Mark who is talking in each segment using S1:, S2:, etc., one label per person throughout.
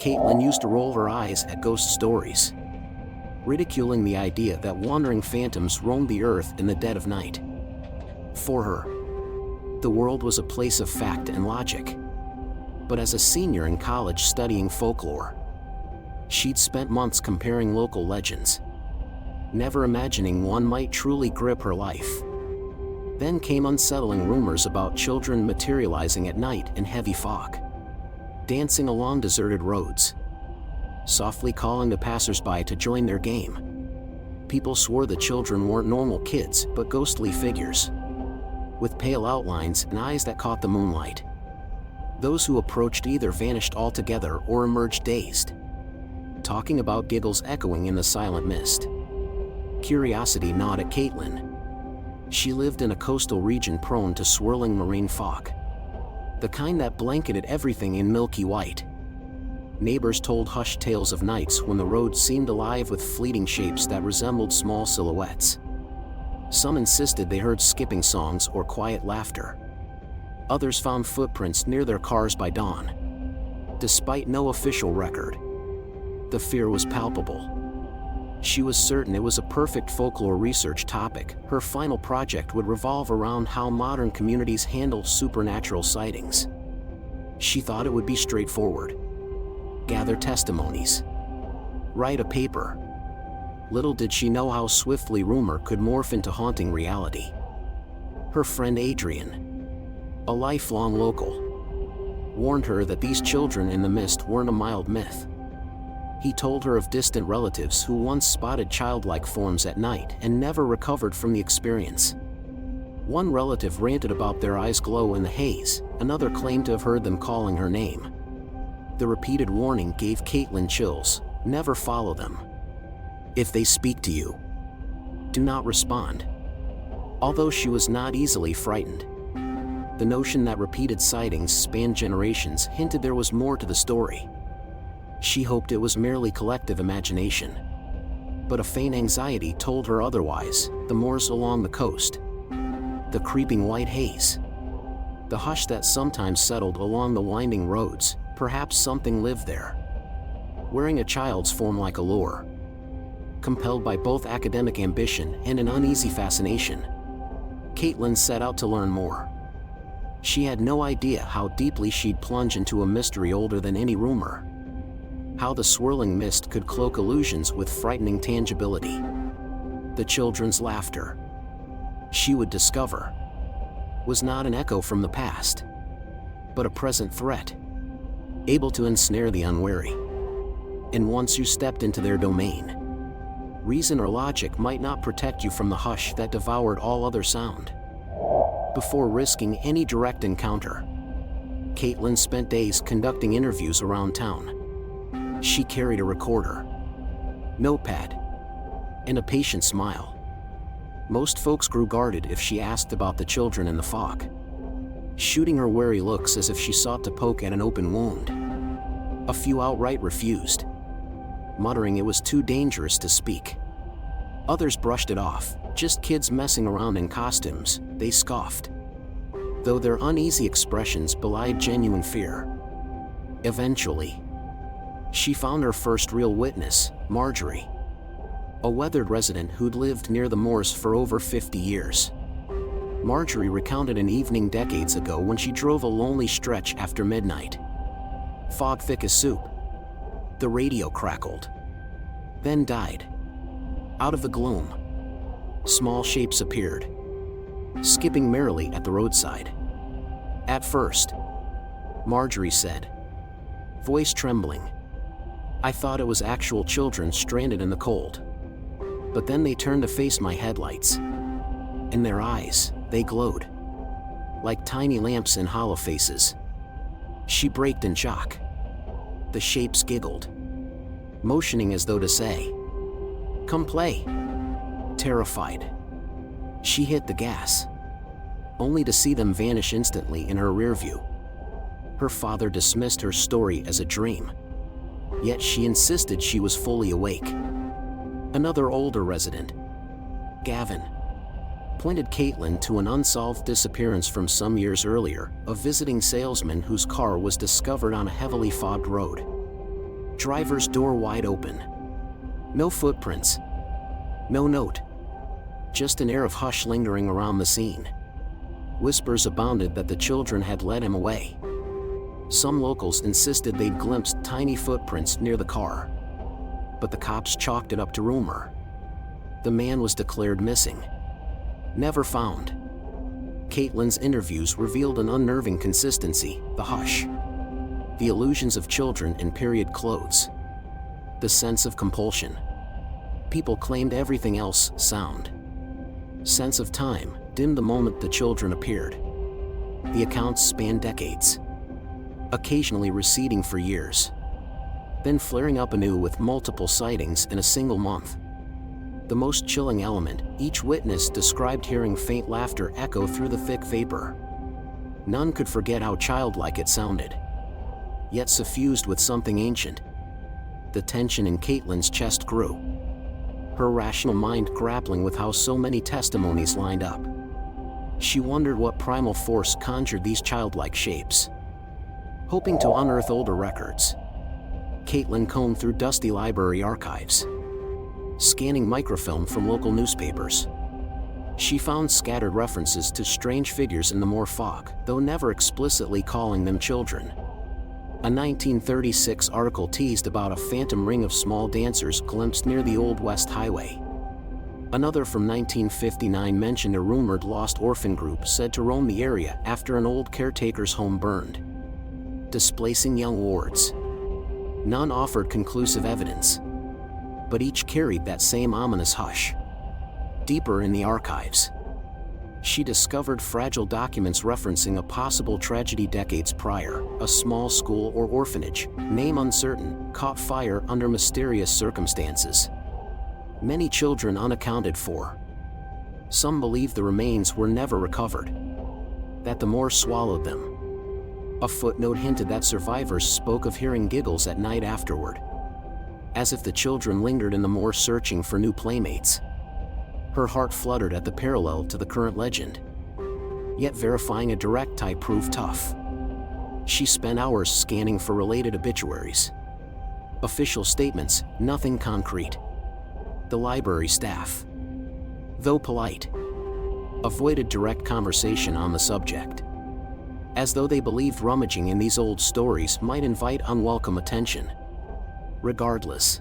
S1: Caitlin used to roll her eyes at ghost stories, ridiculing the idea that wandering phantoms roamed the earth in the dead of night. For her, the world was a place of fact and logic. But as a senior in college studying folklore, she'd spent months comparing local legends, never imagining one might truly grip her life. Then came unsettling rumors about children materializing at night in heavy fog, dancing along deserted roads, softly calling to passersby to join their game. People swore the children weren't normal kids, but ghostly figures, with pale outlines and eyes that caught the moonlight. Those who approached either vanished altogether or emerged dazed, talking about giggles echoing in the silent mist. Curiosity gnawed at Caitlin. She lived in a coastal region prone to swirling marine fog, the kind that blanketed everything in milky white. Neighbors told hushed tales of nights when the roads seemed alive with fleeting shapes that resembled small silhouettes. Some insisted they heard skipping songs or quiet laughter. Others found footprints near their cars by dawn. Despite no official record, the fear was palpable. She was certain it was a perfect folklore research topic. Her final project would revolve around how modern communities handle supernatural sightings. She thought it would be straightforward. Gather testimonies, write a paper. Little did she know how swiftly rumor could morph into haunting reality. Her friend Adrian, a lifelong local, warned her that these children in the mist weren't a mild myth. He told her of distant relatives who once spotted childlike forms at night and never recovered from the experience. One relative ranted about their eyes glow in the haze, another claimed to have heard them calling her name. The repeated warning gave Caitlin chills. Never follow them. If they speak to you, do not respond. Although she was not easily frightened, the notion that repeated sightings spanned generations hinted there was more to the story. She hoped it was merely collective imagination. But a faint anxiety told her otherwise. The moors along the coast, the creeping white haze, the hush that sometimes settled along the winding roads. Perhaps something lived there, wearing a child's form like a lure. Compelled by both academic ambition and an uneasy fascination, Caitlin set out to learn more. She had no idea how deeply she'd plunge into a mystery older than any rumor. How the swirling mist could cloak illusions with frightening tangibility. The children's laughter, she would discover, was not an echo from the past, but a present threat, able to ensnare the unwary. And once you stepped into their domain, reason or logic might not protect you from the hush that devoured all other sound. Before risking any direct encounter, Caitlin spent days conducting interviews around town. She carried a recorder, notepad, and a patient smile. Most folks grew guarded if she asked about the children in the fog, shooting her wary looks as if she sought to poke at an open wound. A few outright refused, muttering it was too dangerous to speak. Others brushed it off, just kids messing around in costumes, they scoffed, though their uneasy expressions belied genuine fear. Eventually, she found her first real witness, Marjorie, a weathered resident who'd lived near the moors for over 50 years. Marjorie recounted an evening decades ago when she drove a lonely stretch after midnight. Fog thick as soup. The radio crackled, then died. Out of the gloom, small shapes appeared, skipping merrily at the roadside. At first, Marjorie said, voice trembling, I thought it was actual children stranded in the cold. But then they turned to face my headlights. In their eyes, they glowed, like tiny lamps in hollow faces. She braked in shock. The shapes giggled, motioning as though to say, come play. Terrified, she hit the gas, only to see them vanish instantly in her rear view. Her father dismissed her story as a dream, yet she insisted she was fully awake. Another older resident, Gavin, pointed Caitlin to an unsolved disappearance from some years earlier, a visiting salesman whose car was discovered on a heavily fogged road. Driver's door wide open. No footprints. No note. Just an air of hush lingering around the scene. Whispers abounded that the children had led him away. Some locals insisted they'd glimpsed tiny footprints near the car. But the cops chalked it up to rumor. The man was declared missing. Never found. Caitlin's interviews revealed an unnerving consistency: the hush, the illusions of children in period clothes, the sense of compulsion. People claimed everything else, sound, sense of time, dimmed the moment the children appeared. The accounts spanned decades, occasionally receding for years, then flaring up anew with multiple sightings in a single month. The most chilling element: each witness described hearing faint laughter echo through the thick vapor. None could forget how childlike it sounded, yet suffused with something ancient. The tension in Caitlin's chest grew, her rational mind grappling with how so many testimonies lined up. She wondered what primal force conjured these childlike shapes. Hoping to unearth older records, Caitlin combed through dusty library archives, scanning microfilm from local newspapers. She found scattered references to strange figures in the moor fog, though never explicitly calling them children. A 1936 article teased about a phantom ring of small dancers glimpsed near the Old West Highway. Another from 1959 mentioned a rumored lost orphan group said to roam the area after an old caretaker's home burned, displacing young wards. None offered conclusive evidence, but each carried that same ominous hush. Deeper in the archives, she discovered fragile documents referencing a possible tragedy decades prior. A small school or orphanage, name uncertain, caught fire under mysterious circumstances. Many children unaccounted for. Some believed the remains were never recovered, that the moor swallowed them. A footnote hinted that survivors spoke of hearing giggles at night afterward, as if the children lingered in the moor searching for new playmates. Her heart fluttered at the parallel to the current legend, yet verifying a direct tie proved tough. She spent hours scanning for related obituaries. Official statements, nothing concrete. The library staff, though polite, avoided direct conversation on the subject, as though they believed rummaging in these old stories might invite unwelcome attention. Regardless,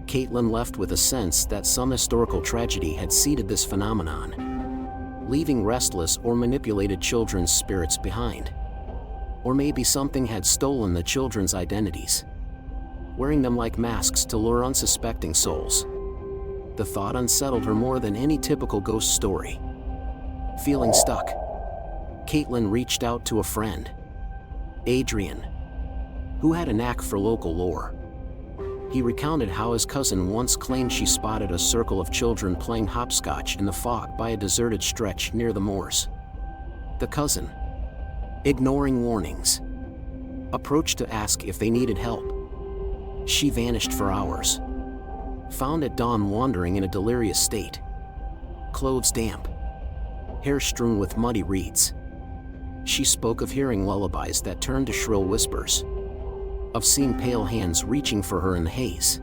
S1: Caitlin left with a sense that some historical tragedy had seeded this phenomenon, leaving restless or manipulated children's spirits behind. Or maybe something had stolen the children's identities, wearing them like masks to lure unsuspecting souls. The thought unsettled her more than any typical ghost story. Feeling stuck, Caitlin reached out to a friend, Adrian, who had a knack for local lore. He recounted how his cousin once claimed she spotted a circle of children playing hopscotch in the fog by a deserted stretch near the moors. The cousin, ignoring warnings, approached to ask if they needed help. She vanished for hours, found at dawn wandering in a delirious state, clothes damp, hair strewn with muddy reeds. She spoke of hearing lullabies that turned to shrill whispers, of seeing pale hands reaching for her in the haze.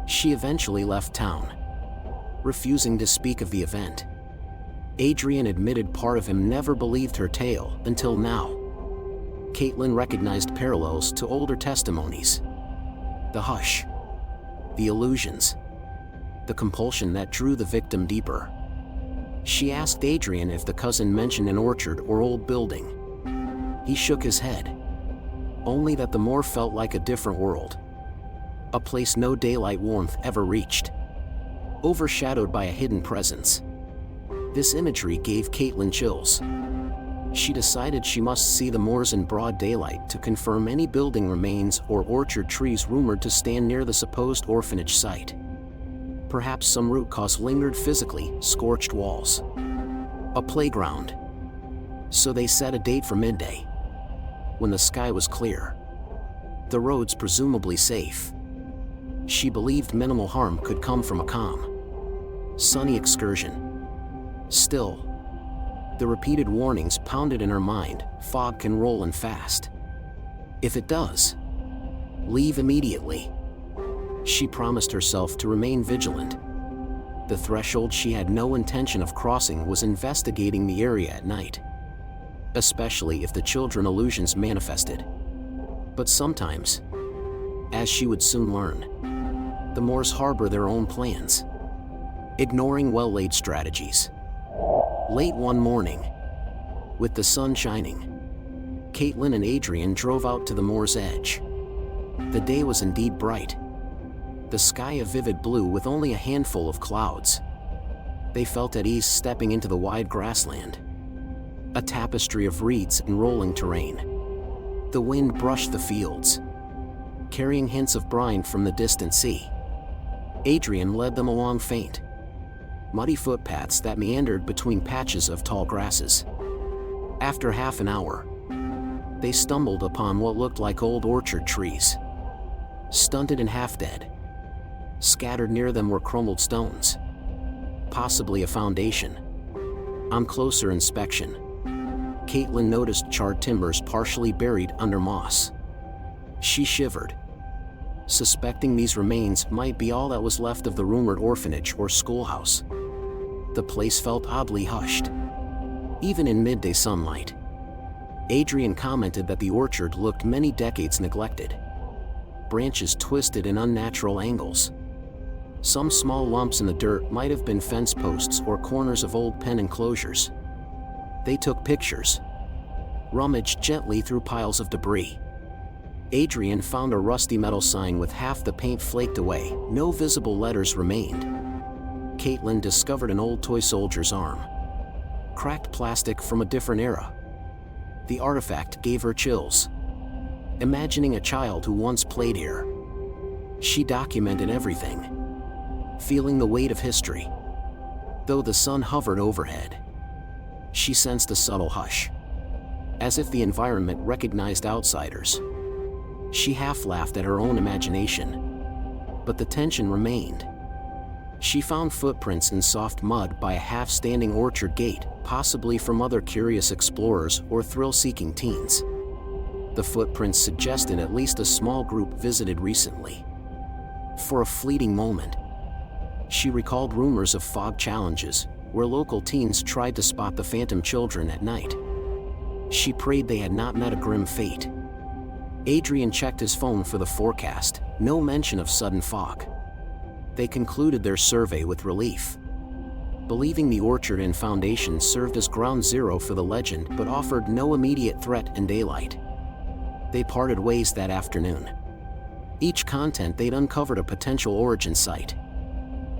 S1: She eventually left town, refusing to speak of the event. Adrian admitted part of him never believed her tale until now. Caitlin recognized parallels to older testimonies. The hush, the illusions, the compulsion that drew the victim deeper. She asked Adrian if the cousin mentioned an orchard or old building. He shook his head, only that the moor felt like a different world, a place no daylight warmth ever reached, overshadowed by a hidden presence. This imagery gave Caitlin chills. She decided she must see the moors in broad daylight to confirm any building remains or orchard trees rumored to stand near the supposed orphanage site. Perhaps some root cause lingered physically, scorched walls, a playground. So they set a date for midday, when the sky was clear, the roads presumably safe. She believed minimal harm could come from a calm, sunny excursion. Still, the repeated warnings pounded in her mind: fog can roll in fast. If it does, Leave immediately. She promised herself to remain vigilant. The threshold she had no intention of crossing was investigating the area at night, especially if the children illusions manifested. But sometimes, as she would soon learn, the Moors harbor their own plans, ignoring well-laid strategies. Late one morning, with the sun shining, Caitlin and Adrian drove out to the moor's edge. The day was indeed bright, the sky a vivid blue with only a handful of clouds. They felt at ease stepping into the wide grassland, a tapestry of reeds and rolling terrain. The wind brushed the fields, carrying hints of brine from the distant sea. Adrian led them along faint, muddy footpaths that meandered between patches of tall grasses. After half an hour, they stumbled upon what looked like old orchard trees, stunted and half-dead. Scattered near them were crumbled stones, possibly a foundation. On closer inspection, Caitlin noticed charred timbers partially buried under moss. She shivered, suspecting these remains might be all that was left of the rumored orphanage or schoolhouse. The place felt oddly hushed, even in midday sunlight. Adrian commented that the orchard looked many decades neglected. Branches twisted in unnatural angles. Some small lumps in the dirt might have been fence posts or corners of old pen enclosures. They took pictures, rummaged gently through piles of debris. Adrian found a rusty metal sign with half the paint flaked away. No visible letters remained. Caitlin discovered an old toy soldier's arm, cracked plastic from a different era. The artifact gave her chills, imagining a child who once played here. She documented everything, feeling the weight of history. Though the sun hovered overhead, she sensed a subtle hush, as if the environment recognized outsiders. She half laughed at her own imagination, but the tension remained. She found footprints in soft mud by a half-standing orchard gate, possibly from other curious explorers or thrill-seeking teens. The footprints suggested at least a small group visited recently. For a fleeting moment, she recalled rumors of fog challenges, where local teens tried to spot the phantom children at night. She prayed they had not met a grim fate. Adrian checked his phone for the forecast. No mention of sudden fog. They concluded their survey with relief, believing the orchard and foundation served as ground zero for the legend but offered no immediate threat in daylight. They parted ways that afternoon. Each content they'd uncovered a potential origin site.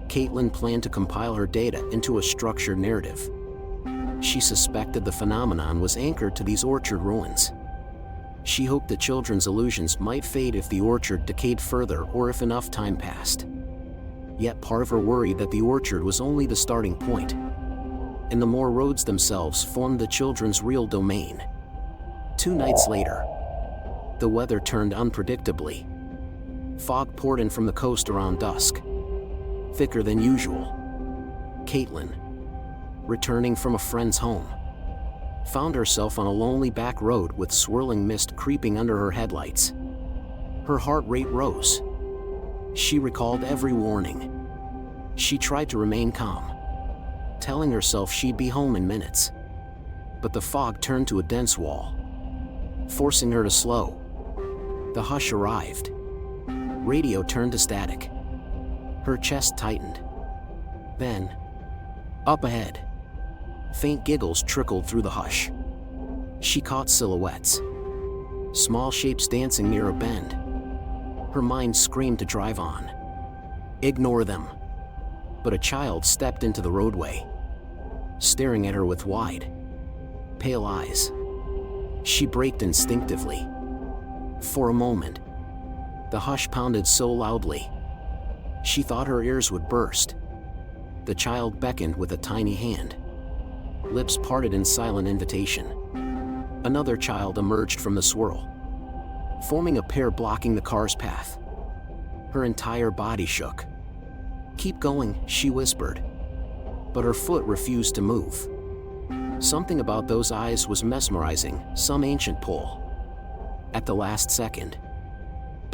S1: Caitlin planned to compile her data into a structured narrative. She suspected the phenomenon was anchored to these orchard ruins. She hoped the children's illusions might fade if the orchard decayed further or if enough time passed. Yet part of her worried that the orchard was only the starting point, and the moor roads themselves formed the children's real domain. 2 nights later, the weather turned unpredictably. Fog poured in from the coast around dusk, thicker than usual. Caitlin, returning from a friend's home, found herself on a lonely back road with swirling mist creeping under her headlights. Her heart rate rose. She recalled every warning. She tried to remain calm, telling herself she'd be home in minutes. But the fog turned to a dense wall, forcing her to slow. The hush arrived. Radio turned to static. Her chest tightened. Then, up ahead, faint giggles trickled through the hush. She caught silhouettes, small shapes dancing near a bend. Her mind screamed to drive on. Ignore them. But a child stepped into the roadway, staring at her with wide, pale eyes. She braked instinctively. For a moment, the hush pounded so loudly, she thought her ears would burst. The child beckoned with a tiny hand, lips parted in silent invitation. Another child emerged from the swirl, forming a pair blocking the car's path. Her entire body shook. "Keep going," she whispered. But her foot refused to move. Something about those eyes was mesmerizing, some ancient pull. At the last second,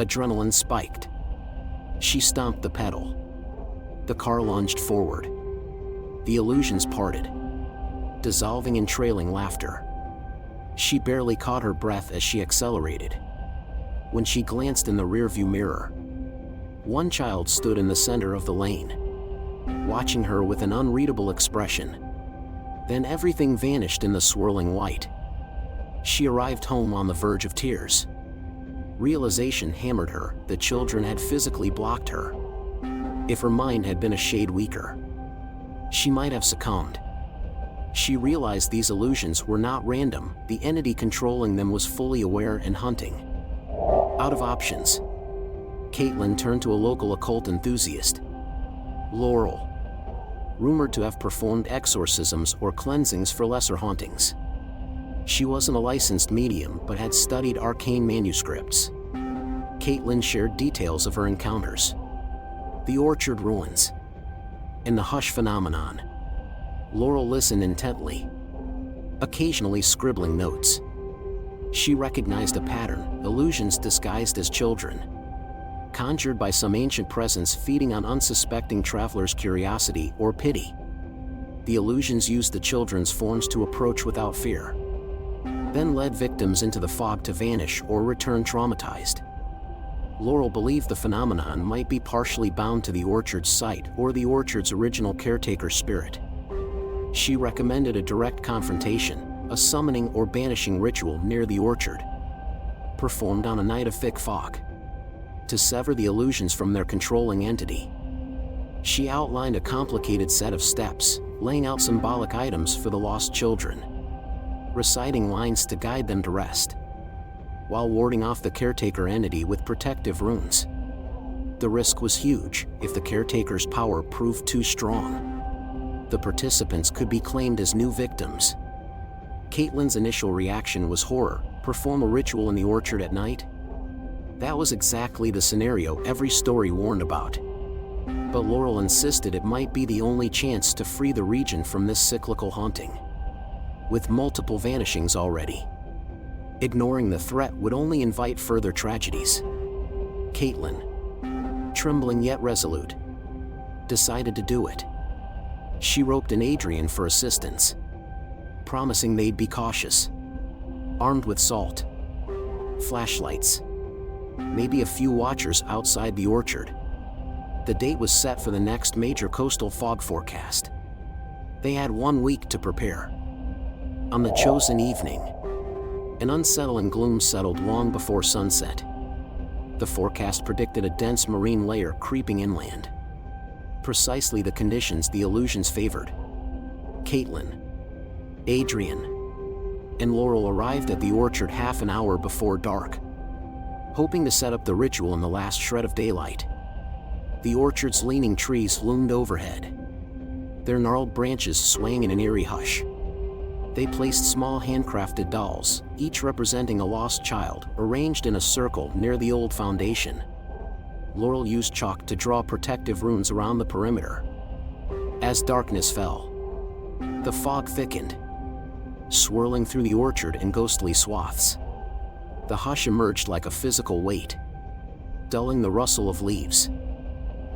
S1: Adrenaline spiked. She stomped the pedal. The car lunged forward. The illusions parted, dissolving in trailing laughter. She barely caught her breath as she accelerated. When she glanced in the rearview mirror, one child stood in the center of the lane, watching her with an unreadable expression. Then everything vanished in the swirling white. She arrived home on the verge of tears. Realization hammered her. The children had physically blocked her. If her mind had been a shade weaker, she might have succumbed. She realized these illusions were not random. The entity controlling them was fully aware and hunting. Out of options, Caitlin turned to a local occult enthusiast, Laurel, rumored to have performed exorcisms or cleansings for lesser hauntings. She wasn't a licensed medium but had studied arcane manuscripts. Caitlin shared details of her encounters, the orchard ruins, and the hush phenomenon. Laurel listened intently, occasionally scribbling notes. She recognized a pattern: illusions disguised as children, conjured by some ancient presence feeding on unsuspecting travelers' curiosity or pity. The illusions used the children's forms to approach without fear, then led victims into the fog to vanish or return traumatized. Laurel believed the phenomenon might be partially bound to the orchard's site or the orchard's original caretaker's spirit. She recommended a direct confrontation, a summoning or banishing ritual near the orchard, performed on a night of thick fog, to sever the illusions from their controlling entity. She outlined a complicated set of steps, laying out symbolic items for the lost children, reciting lines to guide them to rest, while warding off the caretaker entity with protective runes. The risk was huge. If the caretaker's power proved too strong, the participants could be claimed as new victims. Caitlin's initial reaction was horror. Perform a ritual in the orchard at night? That was exactly the scenario every story warned about. But Laurel insisted it might be the only chance to free the region from this cyclical haunting, with multiple vanishings already. Ignoring the threat would only invite further tragedies. Caitlin, trembling yet resolute, decided to do it. She roped in Adrian for assistance, promising they'd be cautious, armed with salt, flashlights, maybe a few watchers outside the orchard. The date was set for the next major coastal fog forecast. They had 1 week to prepare. On the chosen evening, an unsettling gloom settled long before sunset. The forecast predicted a dense marine layer creeping inland, precisely the conditions the illusions favored. Caitlin, Adrian, and Laurel arrived at the orchard half an hour before dark, hoping to set up the ritual in the last shred of daylight. The orchard's leaning trees loomed overhead, their gnarled branches swaying in an eerie hush. They placed small handcrafted dolls, each representing a lost child, arranged in a circle near the old foundation. Laurel used chalk to draw protective runes around the perimeter. As darkness fell, the fog thickened, swirling through the orchard in ghostly swaths. The hush emerged like a physical weight, dulling the rustle of leaves.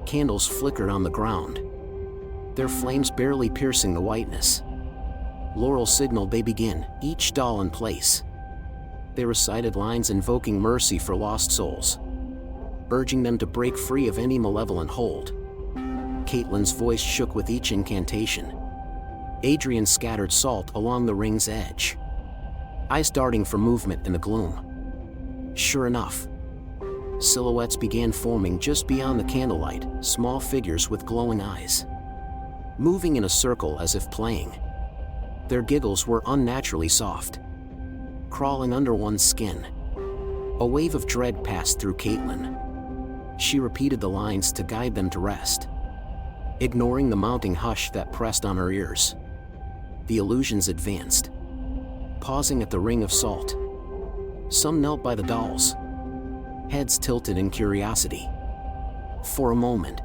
S1: Candles flickered on the ground, their flames barely piercing the whiteness. Laurel signaled they begin, each doll in place. They recited lines invoking mercy for lost souls, urging them to break free of any malevolent hold. Caitlin's voice shook with each incantation. Adrian scattered salt along the ring's edge, eyes darting for movement in the gloom. Sure enough, silhouettes began forming just beyond the candlelight, small figures with glowing eyes, moving in a circle as if playing. Their giggles were unnaturally soft, crawling under one's skin. A wave of dread passed through Caitlin. She repeated the lines to guide them to rest, ignoring the mounting hush that pressed on her ears. The illusions advanced, pausing at the ring of salt. Some knelt by the dolls, heads tilted in curiosity. For a moment,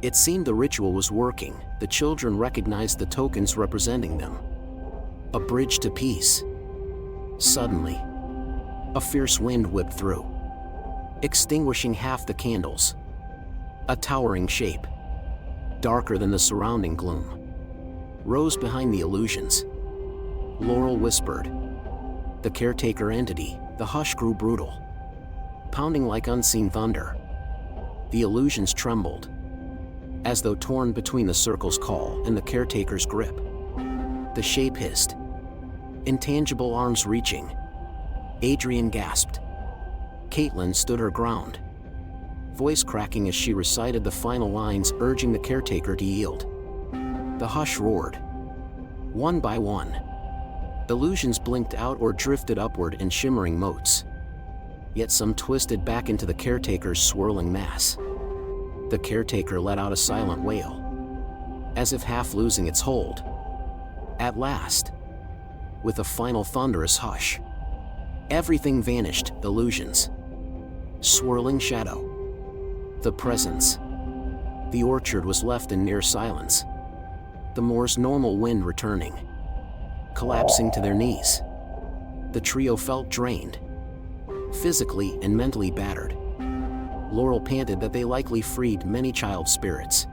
S1: it seemed the ritual was working. The children recognized the tokens representing them. A bridge to peace. Suddenly, a fierce wind whipped through, extinguishing half the candles. A towering shape, darker than the surrounding gloom, rose behind the illusions. Laurel whispered. The caretaker entity, the hush grew brutal, pounding like unseen thunder. The illusions trembled, as though torn between the circle's call and the caretaker's grip. The shape hissed, intangible arms reaching. Adrian gasped. Caitlin stood her ground, voice cracking as she recited the final lines, urging the caretaker to yield. The hush roared. One by one, illusions blinked out or drifted upward in shimmering motes. Yet some twisted back into the caretaker's swirling mass. The caretaker let out a silent wail, as if half losing its hold. At last, with a final thunderous hush, everything vanished, illusions, swirling shadow, the presence. The orchard was left in near silence, the moor's normal wind returning. Collapsing to their knees, the trio felt drained, physically and mentally battered. Laurel panted that they likely freed many child spirits,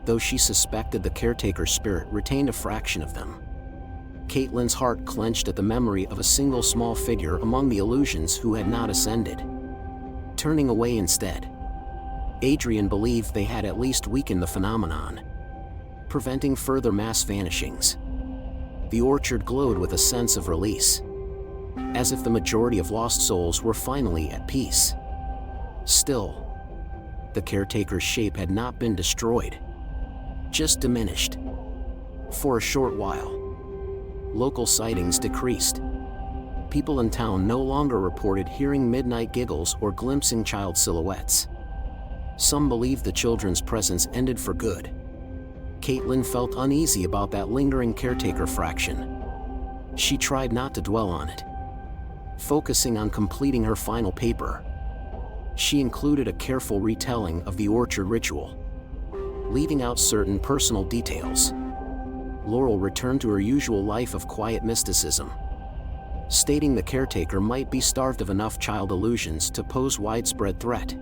S1: though she suspected the caretaker's spirit retained a fraction of them. Caitlin's heart clenched at the memory of a single small figure among the illusions who had not ascended, turning away instead. Adrian believed they had at least weakened the phenomenon, preventing further mass vanishings. The orchard glowed with a sense of release, as if the majority of lost souls were finally at peace. Still, the caretaker's shape had not been destroyed, just diminished. For a short while, local sightings decreased. People in town no longer reported hearing midnight giggles or glimpsing child silhouettes. Some believed the children's presence ended for good. Caitlin felt uneasy about that lingering caretaker fraction. She tried not to dwell on it, focusing on completing her final paper. She included a careful retelling of the orchard ritual, leaving out certain personal details. Laurel returned to her usual life of quiet mysticism, stating the caretaker might be starved of enough child illusions to pose widespread threat.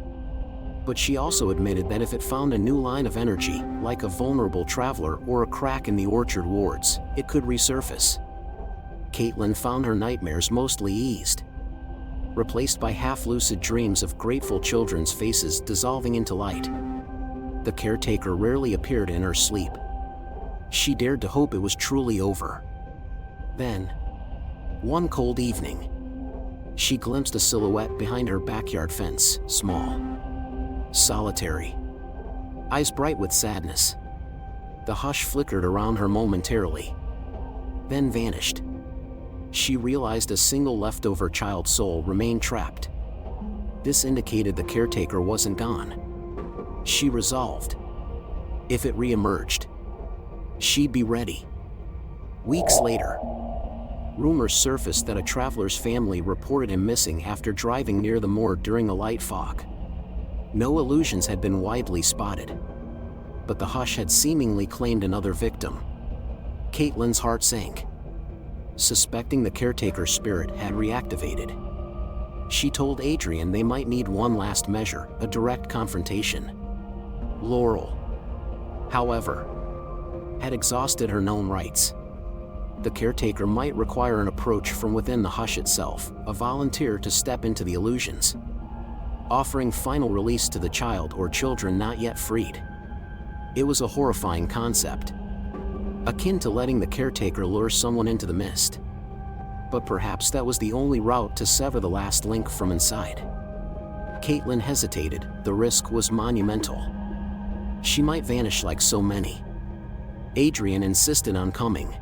S1: But she also admitted that if it found a new line of energy, like a vulnerable traveler or a crack in the orchard wards, it could resurface. Caitlin found her nightmares mostly eased, replaced by half-lucid dreams of grateful children's faces dissolving into light. The caretaker rarely appeared in her sleep. She dared to hope it was truly over. Then, one cold evening, she glimpsed a silhouette behind her backyard fence, small, solitary, eyes bright with sadness. The hush flickered around her momentarily, then vanished. She realized a single leftover child soul remained trapped. This indicated the caretaker wasn't gone. She resolved, if it re-emerged, she'd be ready. Weeks later, rumors surfaced that a traveler's family reported him missing after driving near the moor during a light fog. No illusions had been widely spotted, but the hush had seemingly claimed another victim. Caitlin's heart sank, suspecting the caretaker's spirit had reactivated. She told Adrian they might need one last measure, a direct confrontation. Laurel, however, had exhausted her known rights. The caretaker might require an approach from within the hush itself, a volunteer to step into the illusions, offering final release to the child or children not yet freed. It was a horrifying concept, akin to letting the caretaker lure someone into the mist. But perhaps that was the only route to sever the last link from inside. Caitlin hesitated. The risk was monumental. She might vanish like so many. Adrian insisted on coming,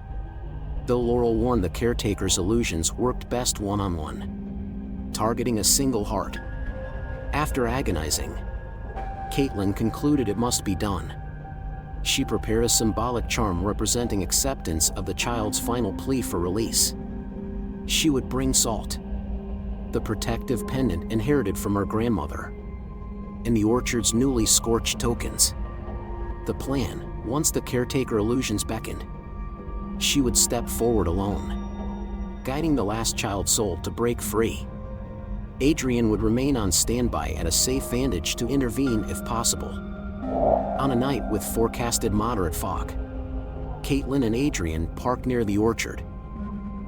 S1: though Laurel warned the caretaker's illusions worked best one-on-one, targeting a single heart. After agonizing, Caitlin concluded it must be done. She prepared a symbolic charm representing acceptance of the child's final plea for release. She would bring salt, the protective pendant inherited from her grandmother, and the orchard's newly scorched tokens. The plan, once the caretaker illusions beckoned, she would step forward alone, guiding the last child soul to break free. Adrian would remain on standby at a safe vantage to intervene if possible. On a night with forecasted moderate fog, Caitlin and Adrian parked near the orchard.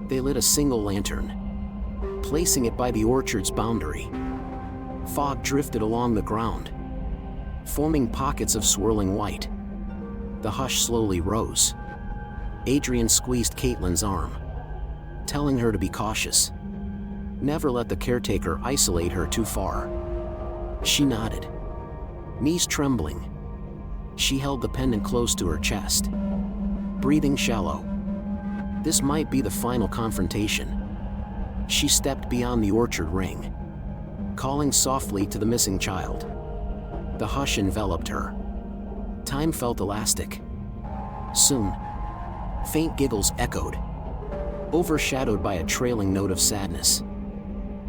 S1: They lit a single lantern, placing it by the orchard's boundary. Fog drifted along the ground, forming pockets of swirling white. The hush slowly rose. Adrian squeezed Caitlin's arm, telling her to be cautious. Never let the caretaker isolate her too far. She nodded, knees trembling. She held the pendant close to her chest, breathing shallow. This might be the final confrontation. She stepped beyond the orchard ring, calling softly to the missing child. The hush enveloped her. Time felt elastic. Soon, faint giggles echoed, overshadowed by a trailing note of sadness.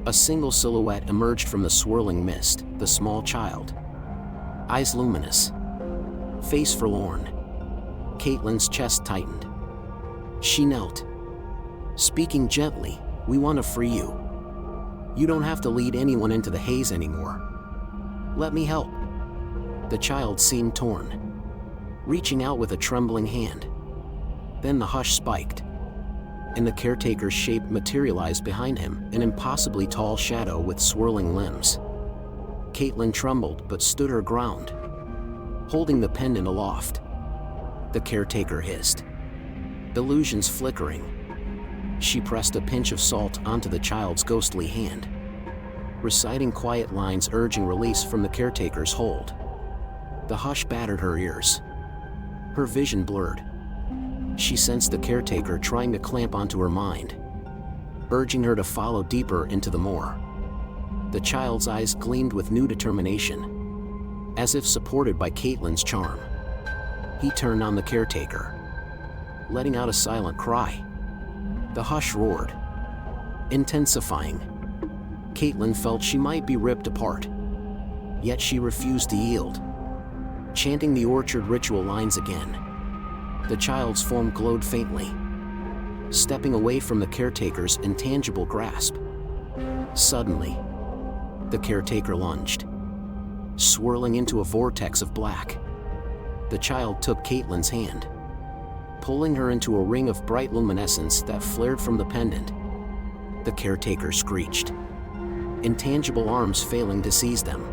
S1: A single silhouette emerged from the swirling mist, the small child. Eyes luminous, face forlorn. Caitlin's chest tightened. She knelt, speaking gently, "We want to free you. You don't have to lead anyone into the haze anymore. Let me help." The child seemed torn, reaching out with a trembling hand. Then the hush spiked, and the caretaker's shape materialized behind him, an impossibly tall shadow with swirling limbs. Caitlin trembled but stood her ground, holding the pendant aloft. The caretaker hissed, illusions flickering. She pressed a pinch of salt onto the child's ghostly hand, reciting quiet lines urging release from the caretaker's hold. The hush battered her ears. Her vision blurred. She sensed the caretaker trying to clamp onto her mind, urging her to follow deeper into the moor. The child's eyes gleamed with new determination, as if supported by Caitlin's charm. He turned on the caretaker, letting out a silent cry. The hush roared, intensifying. Caitlin felt she might be ripped apart, yet she refused to yield. Chanting the orchard ritual lines again, the child's form glowed faintly, stepping away from the caretaker's intangible grasp. Suddenly, the caretaker lunged, swirling into a vortex of black. The child took Caitlin's hand, pulling her into a ring of bright luminescence that flared from the pendant. The caretaker screeched, intangible arms failing to seize them.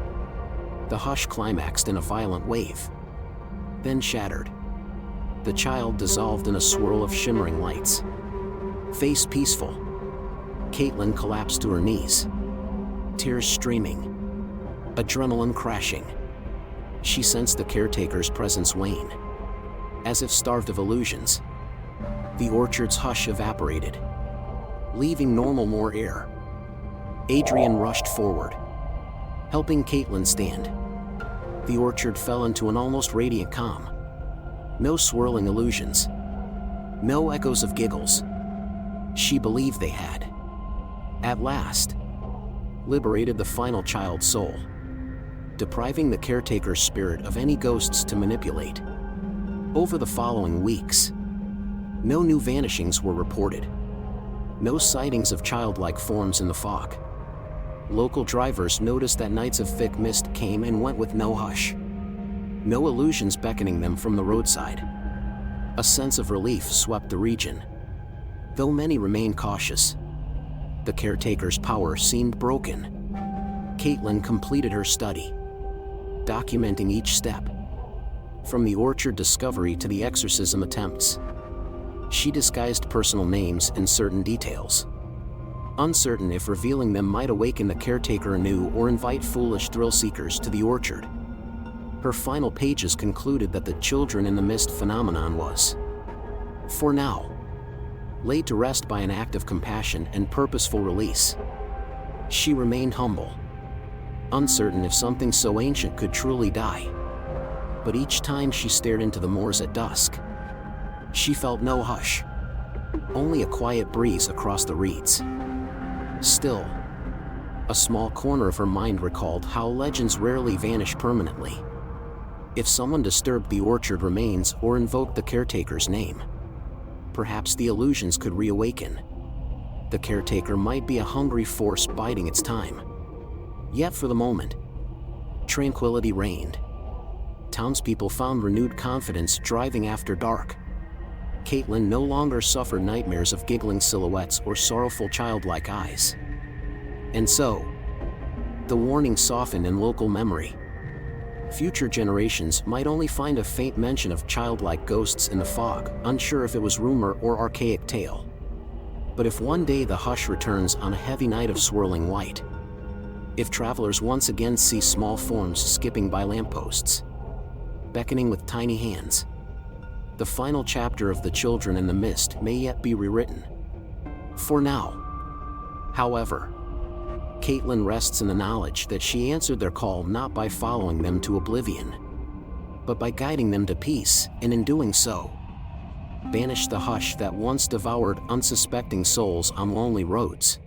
S1: The hush climaxed in a violent wave, then shattered. The child dissolved in a swirl of shimmering lights. Face peaceful, Caitlin collapsed to her knees, tears streaming, adrenaline crashing. She sensed the caretaker's presence wane, as if starved of illusions. The orchard's hush evaporated, leaving normal moor air. Adrian rushed forward, helping Caitlin stand. The orchard fell into an almost radiant calm. No swirling illusions, no echoes of giggles. She believed they had, at last, liberated the final child's soul, depriving the caretaker's spirit of any ghosts to manipulate. Over the following weeks, no new vanishings were reported. No sightings of childlike forms in the fog. Local drivers noticed that nights of thick mist came and went with no hush. No illusions beckoning them from the roadside. A sense of relief swept the region, though many remained cautious. The caretaker's power seemed broken. Caitlin completed her study, documenting each step, from the orchard discovery to the exorcism attempts. She disguised personal names and certain details, uncertain if revealing them might awaken the caretaker anew or invite foolish thrill-seekers to the orchard. Her final pages concluded that the children in the mist phenomenon was, for now, laid to rest by an act of compassion and purposeful release. She remained humble, uncertain if something so ancient could truly die. But each time she stared into the moors at dusk, she felt no hush, only a quiet breeze across the reeds. Still, a small corner of her mind recalled how legends rarely vanish permanently. If someone disturbed the orchard remains or invoked the caretaker's name, perhaps the illusions could reawaken. The caretaker might be a hungry force biding its time. Yet for the moment, tranquility reigned. Townspeople found renewed confidence driving after dark. Caitlin no longer suffered nightmares of giggling silhouettes or sorrowful childlike eyes. And so, the warning softened in local memory. Future generations might only find a faint mention of childlike ghosts in the fog, unsure if it was rumor or archaic tale. But if one day the hush returns on a heavy night of swirling white, if travelers once again see small forms skipping by lampposts, beckoning with tiny hands, the final chapter of The Children in the Mist may yet be rewritten. For now, however, Caitlin rests in the knowledge that she answered their call not by following them to oblivion, but by guiding them to peace, and in doing so, banished the hush that once devoured unsuspecting souls on lonely roads.